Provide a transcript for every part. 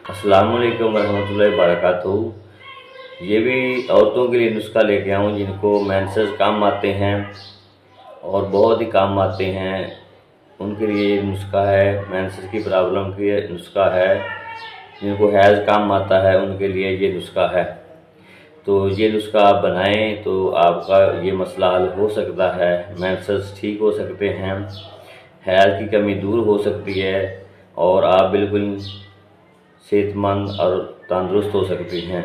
अस्सलामुअलैकुम वरहमतुल्लाहि वबरकातुहू। ये भी औरतों के लिए नुस्खा लेके आऊँ जिनको मेंसेस काम आते हैं और बहुत ही काम आते हैं। उनके लिए ये नुस्खा है, मेंसेस की प्रॉब्लम के लिए नुस्खा है। जिनको हैज़ काम आता है उनके लिए ये नुस्खा है। तो ये नुस्खा आप बनाएं तो आपका ये मसला हल हो सकता है। मेंसेस ठीक हो सकते हैं, हैज़ की कमी दूर हो सकती है और आप बिल्कुल सेहतमंद और तंदुरुस्त हो सकती हैं।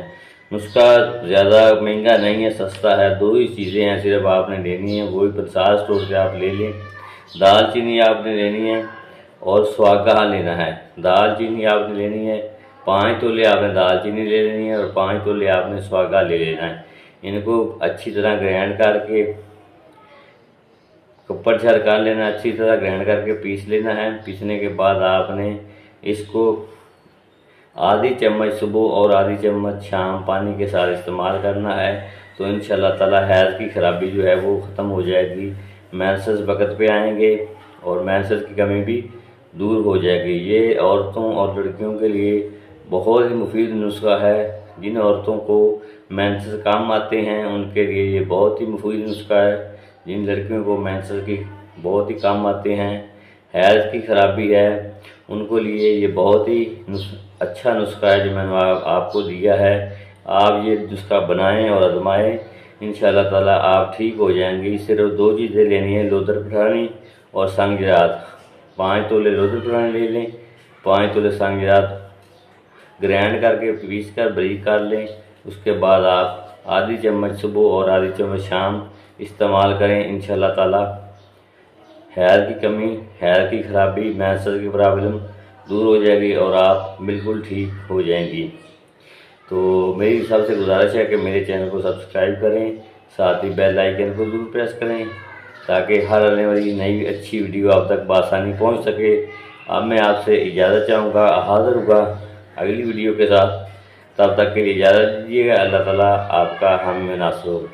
नुस्खा ज़्यादा महंगा नहीं है, सस्ता है। दो ही चीज़ें हैं सिर्फ आपने लेनी है, वो भी प्रसाद स्टोर से आप ले लें। दालचीनी आपने लेनी है और सुहागा लेना है। दालचीनी आपने लेनी है 5 तोले, आपने दालचीनी ले लेनी है और 5 तोले आपने सुहागा ले लेना है। इनको अच्छी तरह ग्राइंड करके कपड़ झरका लेना, अच्छी तरह ग्राइंड करके पीस लेना है। पीसने के बाद आपने इसको आधी चम्मच सुबह और आधी चम्मच शाम पानी के साथ इस्तेमाल करना है। तो इंशाल्लाह ताला हैज़ की ख़राबी जो है वो ख़त्म हो जाएगी, मेंसेस वक़्त पे आएंगे और मेंसेस की कमी भी दूर हो जाएगी। ये औरतों और लड़कियों के लिए बहुत ही मुफीद नुस्खा है। जिन औरतों को मेंसेस काम आते हैं उनके लिए ये बहुत ही मुफीद नुस्खा है। जिन लड़कियों को मेंसेस की बहुत ही काम आते हैं, हैज़ की ख़राबी है, उनको लिए ये बहुत ही अच्छा नुस्खा है जो मैंने आपको दिया है। आप ये नुस्खा बनाएं और आजमाएं, इंशाल्लाह ताला आप ठीक हो जाएंगे। सिर्फ दो चीज़ें लेनी है, लोदर पुरानी और संगरात। 5 तोले लोदर पुरानी ले लें, 5 तोले संगरात ग्राइंड करके पीस कर बारीक कर लें। उसके बाद आप आधी चम्मच सुबह और आधी चम्मच शाम इस्तेमाल करें। इंशाल्लाह ताला हैज़ की कमी, हैज़ की ख़राबी, मेंसेस की प्रॉब्लम दूर हो जाएगी और आप बिल्कुल ठीक हो जाएंगी। तो मेरी सबसे गुजारिश है कि मेरे चैनल को सब्सक्राइब करें, साथ ही बेल आइकन को ज़रूर प्रेस करें ताकि हर आने वाली नई अच्छी वीडियो आप तक बआसानी पहुंच सके। अब मैं आपसे इजाज़त चाहूँगा, हाज़िर होगा अगली वीडियो के साथ। तब तक के लिए इजाज़त दीजिएगा। अल्लाह ताला आपका हामी नासर हो।